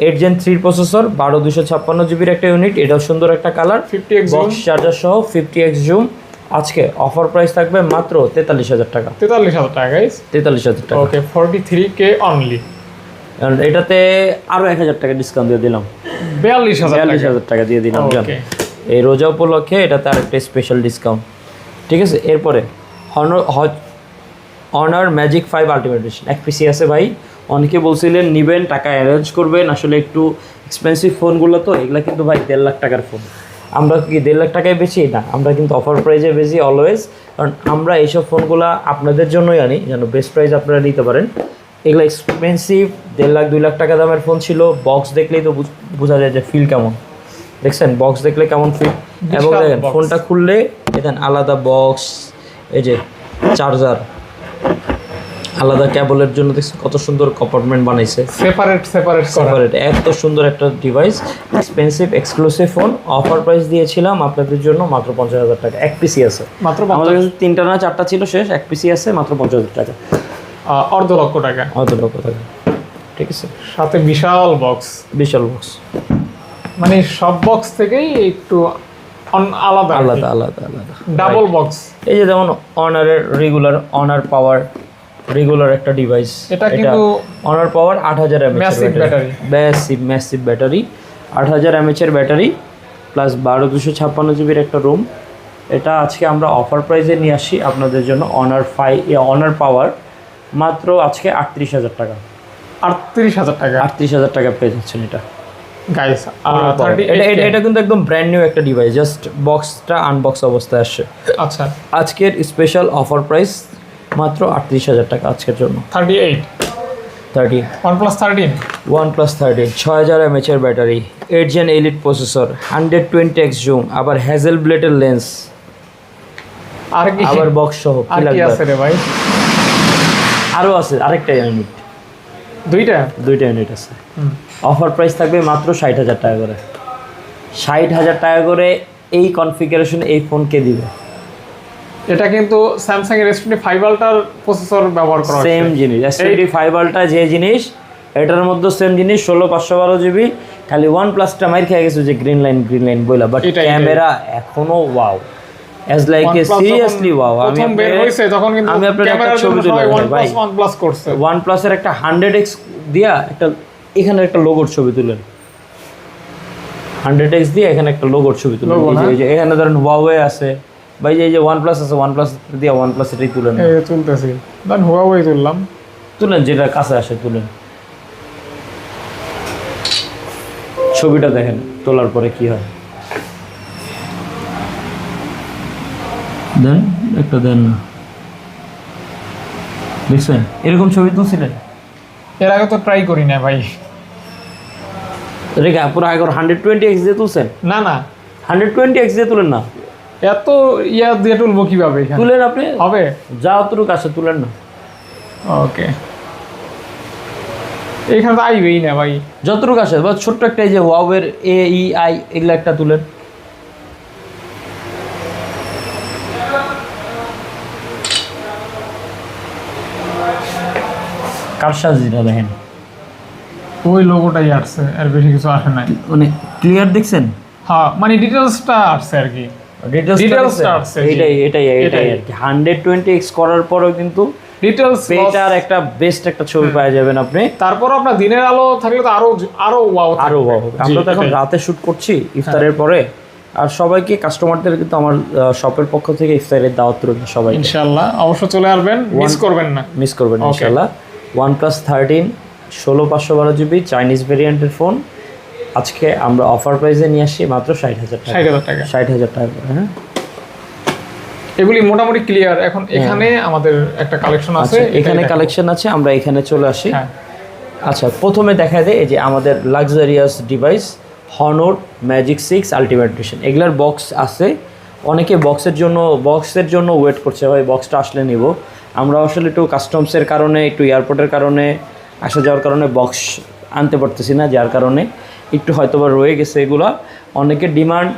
8 Gen 3 প্রসেসর, 12,256 জিবির একটা ইউনিট, এটাও সুন্দর একটা colour, 50x zoom, box charger সহ, 50x জুম। আজকে অফার প্রাইস থাকবে মাত্র 43,000 টাকা। 43,000 টাকা গাইস। 43,000 টাকা। ওকে, 43k অনলি। এটাতে আরো 1,000 টাকা ডিসকাউন্ট দিয়ে দিলাম, 42,000 টাকা। 42,000 টাকা দিয়ে দিলাম। জান, ওকে, এই রোজা উপলক্ষে এটাতে আরেকটা স্পেশাল ডিসকাউন্ট। ঠিক আছে। এরপরে অনার ম্যাজিক 5 আলটিমেট এডিশন এক পিসি আছে ভাই। অনেকে বলছিলেন নেবেন, টাকা অ্যারেঞ্জ করবেন, আসলে একটু এক্সপেন্সিভ ফোনগুলো তো এগুলো কিন্তু ভাই 1.5 লাখ টাকার ফোন। আমরা কি 1.5 লাখ টাকায় বেচি না, আমরা কিন্তু অফার প্রাইজে বেচি অলওয়েজ, কারণ আমরা এইসব ফোনগুলো আপনাদের জন্যই আনি যেন বেস্ট প্রাইস আপনারা নিতে পারেন। এগুলো এক্সপেন্সিভ, 1.5 লাখ 2 লাখ টাকা দামের ফোন ছিল। বক্স দেখলেই তো বোঝা যায় যে ফিল কেমন, দেখছেন বক্স দেখলে কেমন ফিল। এবং দেখেন ফোনটা খুললে দেখেন আলাদা বক্স, এই যে চার্জার, আলাদা কেবলের জন্য দেখছেন কত সুন্দর কম্পার্টমেন্ট বানাইছে, সেপারেট। এত সুন্দর একটা device, expensive exclusive phone. Offer price দিয়েছিলাম আপনাদের জন্য মাত্র 50,000 টাকা। এক পিসি আছে মাত্র, আমাদের কাছে 3টা না 4টা ছিল, শেষ। এক পিসি আছে মাত্র 50,000 টাকা, অর্ধ লক্ষ টাকা। ঠিক আছে, সাথে বিশাল বক্স, মানে সব বক্স থেকেই একটু আলাদা আলাদা। Double box. এই যে যেমন অনারের অনার পাওয়ার রেগুলার একটা ডিভাইস, এটা কিন্তু অনার পাওয়ার 8000 mAh battery, massive battery, 8000 mAh এর ব্যাটারি প্লাস 12256 জিবির একটা রোম। এটা আজকে আমরা অফার প্রাইসে নিয়ে আসি আপনাদের জন্য। অনার পাওয়ার মাত্র আজকে 38,000 টাকা। 38,000 টাকা পেয়ে যাচ্ছেন এটা গাইস। এটা কিন্তু একদম ব্র্যান্ড নিউ একটা ডিভাইস, জাস্ট বক্সটা আনবক্স অবস্থায় আসছে। আচ্ছা, আজকের স্পেশাল অফার প্রাইস মাত্র 38,000 টাকা আজকের জন্য। 30 OnePlus 13 6000 mAh এর battery, 8 Gen elite processor, 120x zoom, আবার হ্যাজেল ব্লেডের লেন্স, আর কি আবার বক্স সহ। আর কি আছে রে ভাই? আরো আছে, আরেকটা ইউনিট, দুইটা ইউনিট আছে। অফার প্রাইস থাকবে মাত্র 60,000 টাকা করে। 60,000 টাকা করে এই কনফিগারেশন এই ফোন কে দিবে? এটা কিন্তু স্যামসাং এর S25 আলট্রার প্রসেসর ব্যবহার করা হয়েছে। সেম জিনিস, S25 আলট্রা যে জিনিস এটার মধ্যে সেম জিনিস, 16/512 জিবি। খালি OnePlus-টা মাইর খেয়ে গেছে যে গ্রিন লাইন বইলা, বাট ক্যামেরা এখনো wow, as like a seriously wow. আমি বের হইছে তখন কিন্তু ক্যামেরার ছবি তুলে ভাই, OnePlus করছে। OnePlus এর একটা 100x দিয়া একটা এখানে একটা লোগোর ছবি তুলেন, 100x দিয়ে এখানে একটা লোগোর ছবি তুলেন। এই যে এখানে ধরেন Huawei আছে ভাই, এই যে OnePlus আছে, OnePlus দিয়ে OnePlus এটাই তুলেন। এই তুলতেছি, দেন Huawei তুলেন, যেটা কাছে আসে তুলেন। ছবিটা দেখেন তোলার পরে কি হয়, দেন একটা দেন না, দেখছেন এরকম ছবি তুলছিলেন? এর আগে তো ট্রাই করি না ভাই। রেখা পুরো আগে 120x দিয়ে তুলছেন? না 120x দিয়ে তুলেন না, এত দিয়ে তুলবো কিভাবে? তুলেন আপনি, হবে যা অতটুকু আসে তুলেন না। ওকে, এইখানে তো আইবেই না ভাই, যতটুকু আসে। বা ছোট্ট একটা এই যে Huawei AEI এগুলো একটা তুলেন। কারসাজিটা দেখেন, ওই লোগোটাই আসছে, আর বেশি কিছু আসে নাই। মানে ক্লিয়ার দেখছেন? হ্যাঁ, মানে ডিটেইলসটা আসছে আর কি, ডিটেইলসটা আসছে। এটাই আর কি। 120x করার পরেও কিন্তু ডিটেইলস পেটার একটা বেস্ট একটা ছবি পাওয়া যাবেন আপনি। তারপর আপনার দিনের আলো থাকলে তো আরো ওয়াও। আমরা তো এখন রাতে শুট করছি ইফতারের পরে, আর সবাইকে কাস্টমারদের কিন্তু আমার শপের পক্ষ থেকে ইফতারের দাওয়াত রইল সবাই। ইনশাআল্লাহ অবশ্যই চলে আসবেন, মিস করবেন না ইনশাআল্লাহ। OnePlus 13 16/512 জিবি চাইনিজ ভেরিয়েন্টের ফোন আজকে আমরা অফার প্রাইসে নিয়ে আসি মাত্র 60,000 টাকা। 60,000 টাকা করে। হ্যাঁ, এগুলি মোটামুটি ক্লিয়ার। এখন এখানে আমাদের একটা কালেকশন আছে, এখানে কালেকশন আছে, আমরা এখানে চলে আসি। আচ্ছা, প্রথমে দেখা যায় এই যে আমাদের luxurious device Honor Magic 6 ultimate edition. এগুলার বক্স আছে, অনেকে বক্সের জন্য ওয়েট করছে, ভাই বক্সটা আসলে নিব। আমরা আসলে একটু কাস্টমসের কারণে, একটু এয়ারপোর্টের কারণে, আসা যাওয়ার কারণে বক্স আনতে পারতেছি না, যার কারণে একটু হয়তোবা রয়ে গেছে এগুলা। অনেকে ডিমান্ড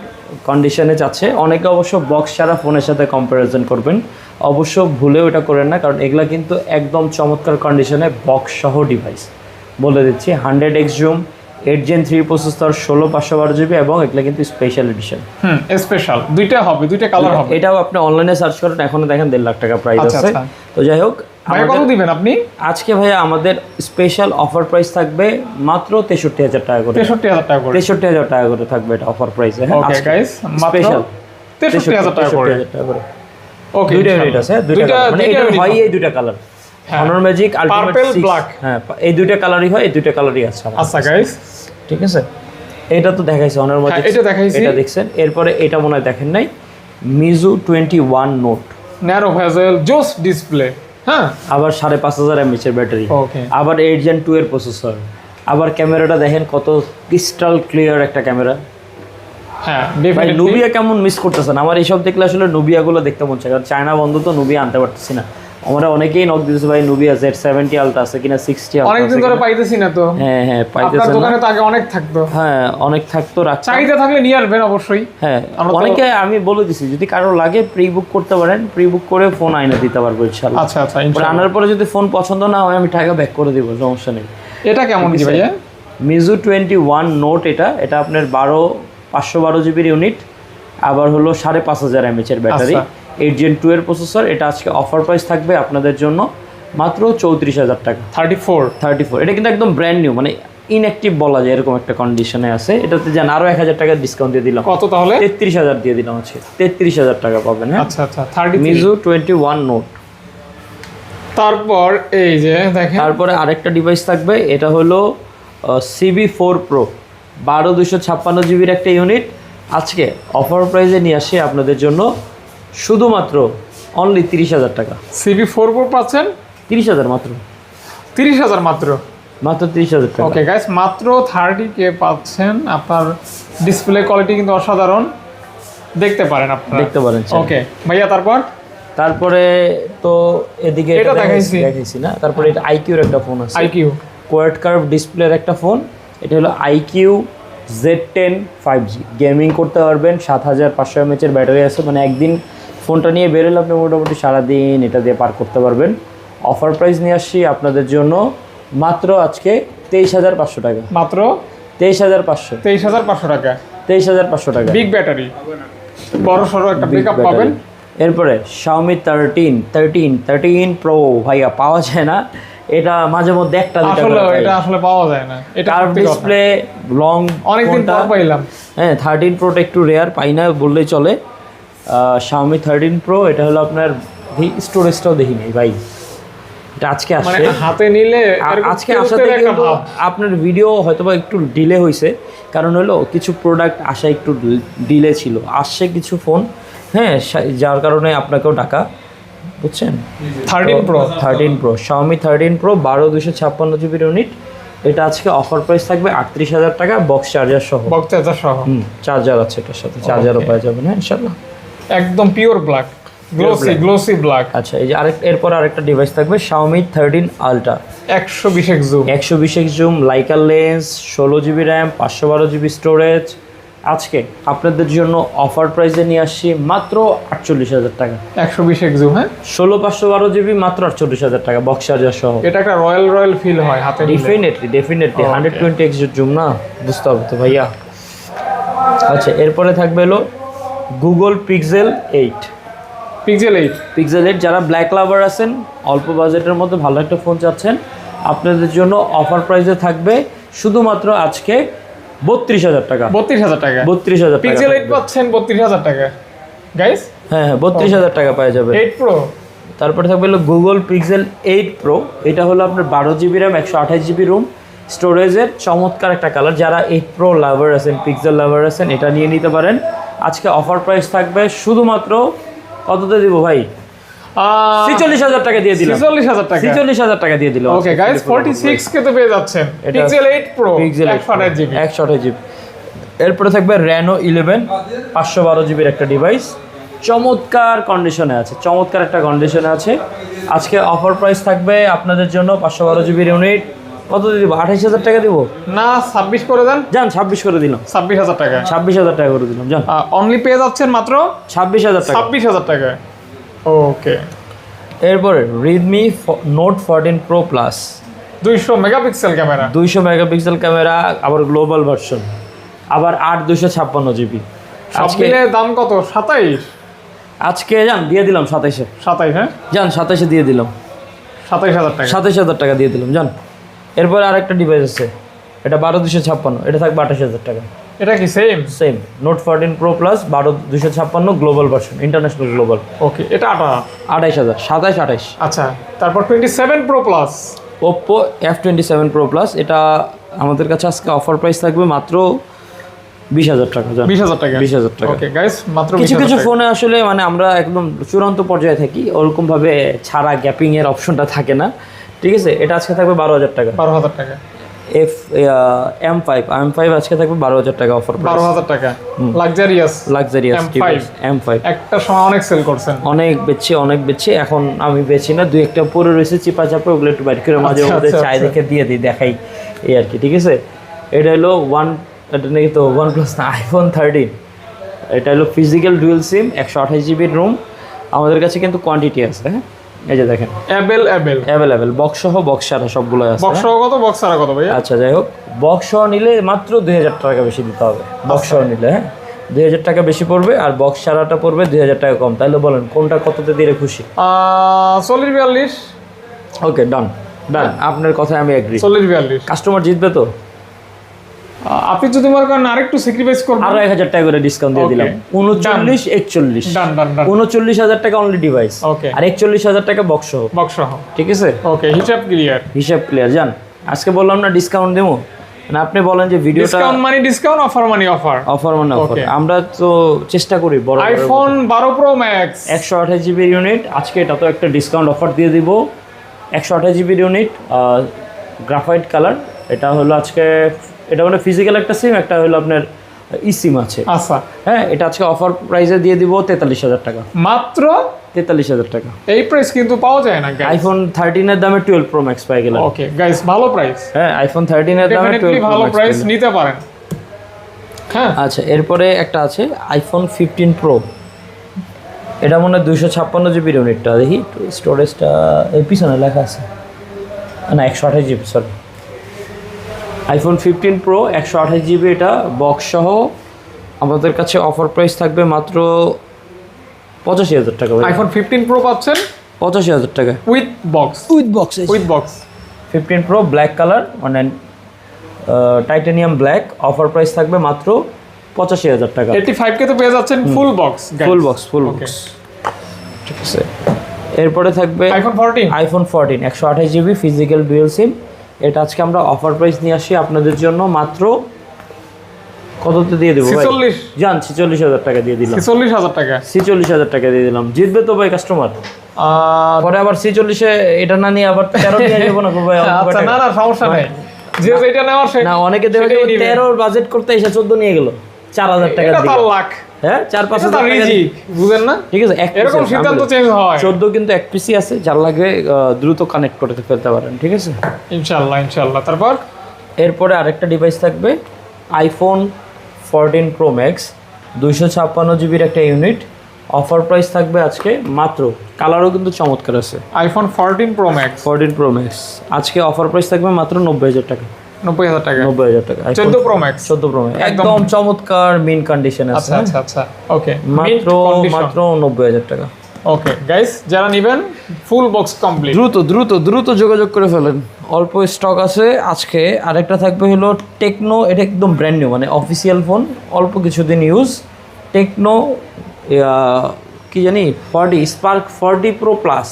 কন্ডিশনে যাচ্ছে, অনেকে অবশ্য বক্স ছাড়া ফোনের সাথে কম্প্যারিজন করবেন, অবশ্য ভুলেও এটা করেন না, কারণ এগুলা কিন্তু একদম চমৎকার কন্ডিশনে বক্স সহ ডিভাইস। বলে দিচ্ছি 100x zoom, 8 Gen 3 processor, 16/512 GB, এবং এগুলা কিন্তু স্পেশাল এডিশন। স্পেশাল দুইটা হবে, দুইটা কালার হবে। এটাও আপনি অনলাইনে সার্চ করেন, এখনো দেখেন 1.5 লাখ টাকা প্রাইস আছে। তো যাই হোক, কত দিবেন আপনি আজকে? ভাইয়া আমাদের স্পেশাল অফার প্রাইস থাকবে মাত্র 63,000 টাকা করে। 63,000 টাকা করে থাকবে এটা অফার প্রাইসে। হ্যাঁ, ওকে গাইস, মাত্র 63,000 টাকা করে। ওকে দুইটা ইউনিট আছে, দুইটা colour। মানে এটা হয় এই দুইটা কালার, হ্যাঁ। Honour magic ultimate Purple, 6। black। হ্যাঁ, এই দুইটা কালারই হয়, এই দুইটা কালারই আছে আমার আচ্ছা কাছে। গাইস, ঠিক আছে, এটা তো দেখাইছে অনার ম্যাজিক, এটা দেখাইছি। এটা দেখছেন। এরপরে এটা মনে হয় দেখেন নাই, মিজু 21 নোট, ন্যারো ভেজেল, জোস ডিসপ্লে। হ্যাঁ, আবার 5500 mAh এর ব্যাটারি, ওকে। আবার 8 Gen 2 এর প্রসেসর, আবার ক্যামেরাটা দেখেন কত ক্রিস্টাল ক্লিয়ার একটা ক্যামেরা। হ্যাঁ ভাই ডেফিনেটলি। নুবিয়া কেমন মিস করতেছেন? আমার এইসব দেখলে আসলে নুবিয়াগুলো দেখতে মন চায়, কারণ চায়না বন্ধ তো নুবিয়া আনতে পারতেছি না। আমরা অনেকেই নক দিতেছে ভাই নুবিয়া Z70 আলট্রা আছে কিনা, 60 আলট্রা অনেকদিন আছে ধরে কিনা। পাইতেছি না তো। হ্যাঁ হ্যাঁ, আপনার পাইতেছেন না। দোকানে তো আগে অনেক থাকতো। হ্যাঁ, অনেক থাকতো, রাখতাম। চাহিদা থাকলে নিয়ে আসবেন অবশ্যই। হ্যাঁ, আমরা তো- অনেকে আমি বলে দিছি যদি কারো লাগে প্রি বুক করতে পারেন, প্রি বুক করে ফোন আইনা দিতে পারবো ইনশাআল্লাহ। আচ্ছা আচ্ছা, পরে ইনশাআল্লাহ। আনার পরে যদি ফোন পছন্দ না হয় আমি টাকা ব্যাক করে দিব, সমস্যা নেই। এটা কেমন কি ভাইয়া? মিজু 21 নোট, এটা আপনার 512 জিবির ইউনিট, আবার হলো 5500 mAh এর ব্যাটারি, আচ্ছা। 8 Gen 2 এর প্রসেসর। এটা আজকে অফার প্রাইস থাকবে আপনাদের জন্য মাত্র 34,000 টাকা। 34। এটা কিন্তু একদম ব্র্যান্ড নিউ, মানে ইনঅ্যাক্টিভ বলা যায় এরকম একটা কন্ডিশনে আছে। এটাতে যান আরো 1000 টাকা ডিসকাউন্ট দিয়ে দিলাম, কত তাহলে? 33,000 দিয়ে দিলাম আছে, 33,000 টাকা পাবেন। হ্যাঁ, আচ্ছা আচ্ছা, 33। মিজু 21 নোট। তারপর এই যে দেখেন, তারপরে আরেকটা ডিভাইস থাকবে, এটা হলো CB4 Pro, 12256 জিবির একটা ইউনিট। আজকে অফার প্রাইসে নিয়ে আসি আপনাদের জন্য শুধুমাত্র অনলি 30,000 টাকা। CB4 Pro পাচ্ছেন 30,000 মাত্র, 30,000 মাত্র। মাত্র 30,000 টাকা। ওকে গাইস, মাত্র 30K পাচ্ছেন। আপনার ডিসপ্লে কোয়ালিটি কিন্তু অসাধারণ, দেখতে পারেন আপনারা, দেখতে পারেন। ওকে ভাইয়া। তারপরে তো এদিকে এটা এটা দেখাইছি না। তারপরে এটা আইকিউর একটা ফোন আছে, IQ কোয়াড কার্ভ ডিসপ্লের একটা ফোন। এটা হলো আইকিউ Z10 5G, গেমিং করতে পারবেন। 7500 mAh এর ব্যাটারি আছে, মানে একদিন ফোনটা নিয়ে বেরোলে আপনি মোটামুটি সারাদিন এটা দিয়ে পার করতে পারবেন। অফার প্রাইস নিয়ে আসছি আপনাদের জন্য মাত্র আজকে 23,500 টাকা। মাত্র 23,500, 23,500 টাকা। 23,500 টাকা। বিগ ব্যাটারি, বড় সড়ো একটা Big ব্যাকআপ battery। পাবেন। এরপরে Xiaomi 13 Pro ভাইয়া পাওয়া যায় না, এটা মাঝে মধ্যে একটা দুইটা আসলে করে পাই। এটা আসলে পাওয়া যায় না, এটা কার্ভ সত্যি কথা। ডিসপ্লে, লং, অনেকদিন পর পাইলাম। হ্যাঁ 13 প্রোটা একটু রেয়ার, পাই না বললেই চলে। Xiaomi 13 Pro, এটা হলো আপনার স্টোরেজটাও দেখিনি ভাই, এটা আজকে মানে আসছে। হাতে নিলে এরকম আজকে তেল আসাতে তেল একটা কিন্তু ভাব। আপনার ভিডিও হয়তোবা একটু ডিলে হয়েছে, কারণ হলো কিছু প্রোডাক্ট আসা একটু ডিলে ছিল, আসছে কিছু ফোন। হ্যাঁ, যার কারণে আপনাকেও ডাকা, বুঝছেন। 13 Pro 13 Pro, Xiaomi 13 Pro 12256 জিবির ইউনিট। এটা আজকে অফার প্রাইস থাকবে 38,000 টাকা, বক্স চার্জার সহ। বক্স চার্জার সহ, চার্জার আছে এটার সাথে, চার্জারও পাওয়া যাবে না ইনশাআল্লাহ। একদম পিওর ব্ল্যাক, গ্লোসি ব্ল্যাক। আচ্ছা, এই যে এরপর আরেকটা ডিভাইস থাকবে Xiaomi 13 Ultra, 120x zoom, 120x zoom, liker lens, 16 GB RAM, 512 GB storage. আজকে আপনাদের জন্য অফার প্রাইসে নিয়ে আসছি মাত্র 48,000 টাকা। 120x zoom. হ্যাঁ, 512 জিবি মাত্র 48,000 টাকা, বক্স চার্জার সহ। এটা একটা রয়্যাল ফিল হয় হাতে নিলে। ডেফিনেটলি 120x জুম না, বুঝতে হবে তো ভাইয়া। আচ্ছা, এরপরে থাকবে হলো গুগল পিক্সেল 8। পিক্সেল 8 যারা ব্ল্যাক লাভার আছেন, অল্প বাজেটের মধ্যে ভালো একটা ফোন চাচ্ছেন, আপনাদের জন্য অফার প্রাইসে থাকবে শুধুমাত্র আজকে 32,000 টাকা। 32,000 টাকা। 32,000 টাকা পিক্সেল 8 থাকবে। পাচ্ছেন 32,000 টাকা গাইস। হ্যাঁ, 32,000 টাকা পাওয়া যাবে। 8 Pro, তারপরে থাকবে হলো গুগল পিক্সেল 8 Pro। এটা হলো আপনার 12 জিবি র্যাম, 128 জিবি রুম, স্টোরেজের চমৎকার একটা কালার। যারা 8 Pro লাভার আছেন, পিক্সেল লাভার আছেন, এটা নিয়ে নিতে পারেন। আজকে অফার প্রাইস থাকবে শুধুমাত্র কততে দিব ভাই? 46,000 টাকা দিয়ে দিলাম। 46,000 টাকা। 46,000 টাকা দিয়ে দিলাম। ওকে গাইস, 46 কে তো পেয়ে যাচ্ছেন pixel 8 Pro, pixel 128 GB. 128 GB. এরপরে থাকবে Reno 11, 512 জিবির একটা ডিভাইস, চমৎকার কন্ডিশনে আছে, চমৎকার একটা কন্ডিশনে আছে। আজকে অফার প্রাইস থাকবে আপনাদের জন্য 512 জিবির ইউনিট। কত দিব? 28,000 টাকা দিব না, 26 করে দেন। যান, 26 করে দিলাম। 26,000 টাকা। 26,000 টাকা করে দিলাম, যান। অনলি পেয়ে যাচ্ছেন মাত্র 26,000 টাকা। 26,000 টাকা। ওকে। এরপরে Redmi Note 14 Pro Plus, 200 megapixel camera, 200 megapixel camera, আবার গ্লোবাল ভার্সন, আবার 8/256 জিবি। সব মিলে দাম কত? 27। আজকে যান দিয়ে দিলাম 27-এ। 27, হ্যাঁ, যান 27-এ দিয়ে দিলাম, 27,000 টাকা। 27,000 টাকা দিয়ে দিলাম, যান। এরপরে আরেকটা ডিভাইস আছে, এটা 12256, এটা থাকবে 28,000 টাকা। এটা কি same? Same Note 14 Pro Plus 12256 global version, international global. Okay, এটা 28000, 27 আচ্ছা, তারপর 27 Pro Plus, Oppo F27 Pro Plus. এটা আমাদের কাছে আজকে অফার প্রাইস থাকবে মাত্র 20000 টাকা। 20000 টাকা। 20000 টাকা। ওকে গাইস, মাত্র কিছু 20000 কিছু টাকা। ফোনে আসলে মানে আমরা একদম চূড়ান্ত পর্যায়ে থাকি, ওরকম ভাবে ছাড়া গ্যাপিং এর অপশনটা থাকে না, ঠিক আছে। এটা আজকে থাকবে 12000 টাকা। 12000 টাকা। M5 আজকে থাকবে 12000 টাকা অফার প্রাইস। 12000 টাকা। লাক্সারিয়াস M5 একটা সময় অনেক সেল করছেন। অনেক বেচছি, এখন আমি বেচি না, দুই একটা পরে রয়েছে চিপা চাপা, ওগুলো একটু বাইর করে মাঝে মধ্যে চাই দেখে দিয়ে দিই, দেখাই এই আর কি, ঠিক আছে। এটা হলো এটা নাকি তো OnePlus না, iPhone 13। এটা হলো ফিজিক্যাল ডুয়েল সিম, 128 GB রুম। আমাদের কাছে কিন্তু কোয়ান্টিটি আছে, হ্যাঁ, এই যে দেখেন অ্যাভেলেবেল বক্স সহ, বক্স ছাড়া সবগুলো আছে। বক্স সহ কত, বক্স ছাড়া কত ভাইয়া? আচ্ছা যাই হোক, বক্স সহ নিলে মাত্র 2000 টাকা বেশি দিতে হবে। বক্স সহ নিলে, হ্যাঁ, 2000 টাকা বেশি পড়বে, আর বক্স ছাড়াটা পড়বে 2000 টাকা কম। তাহলে বলেন কোনটা কততে দিলে খুশি? 40-42। ওকে, ডান। আপনার কথায় আমি এগ্রি। 40-42 কাস্টমার জিতবে তো? আপনি যদি মনে করেন আরেকটু স্যাক্রিফাইস করবেন, আরো 1000 টাকা করে ডিসকাউন্ট দিয়ে দিলাম। 39-41 ডান। 39,000 টাকা অনলি ডিভাইস, আর 41,000 টাকা বক্স সহ। ঠিক আছে, ওকে, হিসাব ক্লিয়ার। জান, আজকে বললাম না ডিসকাউন্ট দেবো, মানে আপনি বলেন যে ভিডিওটা ডিসকাউন্ট মানে ডিসকাউন্ট, অফার মানে অফার। আমরা তো চেষ্টা করি বড় iPhone 12 pro max 128 GB unit. আজকে এটা তো একটা ডিসকাউন্ট অফার দিয়ে দিব। 128 জিবি ইউনিট, গ্রাফাইট কালার। এটা হলো আজকে, এটা মানে ফিজিক্যাল একটা সিম, একটা হলো আপনার ই সিম আছে। আচ্ছা, হ্যাঁ, এটা আজকে অফার প্রাইসে দিয়ে দিব 43,000 টাকা। মাত্র 43,000 টাকা। এই প্রাইস কিন্তু পাওয়া যায় না গাইস। আইফোন 13 এর দামে 12 প্রো ম্যাক্স পাই গেলাম। ওকে গাইস, ভালো প্রাইস। হ্যাঁ, আইফোন 13 এর দামে 12 প্রো ভালো ম্যাক্স প্রাইস নিতে পারেন। হ্যাঁ, আচ্ছা, এরপরে একটা আছে আইফোন 15 প্রো। এটা মনে হয় 256 জিবির ইউনিটটা। দেখি স্টোরেজটা, এই পিছনে লেখা আছে না, 128 GB, sorry. IPhone 15 pro 128 GB, এটা বক্স সহ আমাদের কাছে অফার প্রাইস থাকবে মাত্র 85,000 টাকা। আইফোন 15 প্রো পাচ্ছেন 85,000 টাকা with box. 15 pro black colour, মানে টাইটানিয়াম ব্ল্যাক। অফার প্রাইস থাকবে মাত্র 85,000 টাকা। 85 কে তো পেয়ে যাচ্ছেন ফুল বক্স। ঠিক আছে। এরপরে থাকবে আইফোন 14 128 জিবি ফিজিক্যাল ডুয়েল সিম। এটা আজকে আমরা অফার প্রাইস নিয়ে আসি আপনাদের জন্য মাত্র কততে দিয়ে দেবো ভাই? 46 জান, 46,000 টাকা দিয়ে দিলাম। 46,000 টাকা। 46,000 টাকা দিয়ে দিলাম। জিতবে তো ভাই কাস্টমার? পরে আবার 46-এ এটা না নিয়ে আবার 13 নিয়ে যাবো না ভাই? আচ্ছা, না সমস্যা নাই, যে যেটা নেওয়ার সে না। অনেকে দেবে 13 বাজেট করতে এসে 14 নিয়ে গেল, 4,000 টাকা এটা দিয়ে। তার লাখ, হ্যাঁ, 4-5,000 টাকা বুঝেন না? ঠিক আছে, এরকম সিদ্ধান্ত চেঞ্জ হয়। 14 কিন্তু এক পিসি আছে, যার লাগে দ্রুত কানেক্ট করতে ফেলতে পারেন, ঠিক আছে ইনশাআল্লাহ। তারপর এরপরে আরেকটা ডিভাইস থাকবে আইফোন 14 প্রো ম্যাক্স, 256 জিবির একটা ইউনিট। অফার প্রাইস থাকবে আজকে মাত্র, কালারও কিন্তু চমৎকার আছে। আইফোন 14 প্রো ম্যাক্স আজকে অফার প্রাইস থাকবে মাত্র 90,000 টাকা। 90,000 টাকা। 90,000 টাকা। 14 প্রো ম্যাক্স একদম চমৎকার মিন কন্ডিশন আছে। আচ্ছা, ওকে, মাত্র 90,000 টাকা। ওকে গাইস, যারা নেবেন ফুল বক্স কমপ্লিট, দ্রুত যোগাযোগ করে ফেলেন, অল্প স্টক আছে আজকে। আরেকটা থাকবে হলো টেকনো, এটা একদম ব্র্যান্ড নিউ, মানে অফিসিয়াল ফোন, অল্প কিছুদিন ইউজ। টেকনো কি জানি 40 স্পার্ক 40 প্রো প্লাস।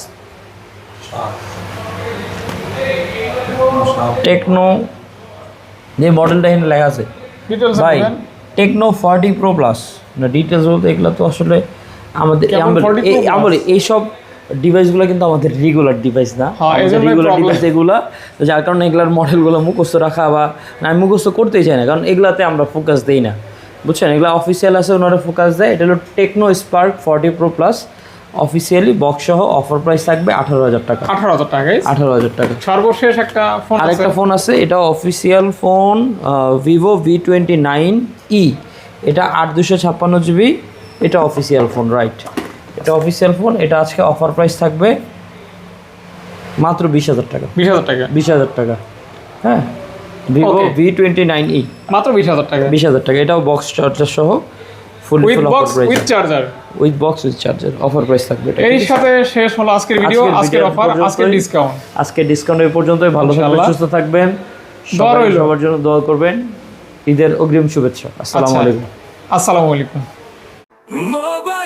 টেকনো যে মডেলটা এখানে লেখা আছে ভাই, টেকনো 40 প্রো প্লাস। না, ডিটেলস বলতে এগুলো তো আসলে আমাদের এইসব ডিভাইসগুলো কিন্তু আমাদের রেগুলার ডিভাইস না, রেগুলার ডিভাইস এগুলা, যার কারণে এগুলার মডেলগুলো মুখস্থ রাখা বা আমি মুখস্থ করতেই চাই না, কারণ এগুলাতে আমরা ফোকাস দিই না, বুঝছেন। এগুলো অফিসিয়াল আছে, ওনারা ফোকাস দেয়। এটা হলো Tecno Spark 40 pro plus, officially box সহ। অফার প্রাইস থাকবে 18,000 টাকা। 18,000 টাকা। সর্বশেষ একটা ফোন, আরেকটা ফোন আছে, এটা অফিসিয়াল ফোন, ভিভো V29e। এটা 8/256 জিবি। এটা অফিসিয়াল ফোন, রাইট, এটা অফিসিয়াল ফোন। এটা আজকে অফার প্রাইস থাকবে মাত্র 20,000 টাকা। 20,000 টাকা। হ্যাঁ, ভিভো V29e মাত্র 20,000 টাকা। 20,000 টাকা। এটাও বক্স চার্জার সহ, full with charger, with offer price থাকবে। এর সাথে শেষ হলো আজকের ভিডিও, আজকের অফার, আজকের ডিসকাউন্ট। আজকে ডিসকাউন্ট এই পর্যন্তই। ভালো থাকবেন, সুস্থ থাকবেন, সবার জন্য দোয়া করবেন। ঈদের অগ্রিম শুভেচ্ছা। আসসালামু আচ্ছা। আলাইকুম। আসসালামু আলাইকুম। Mobile.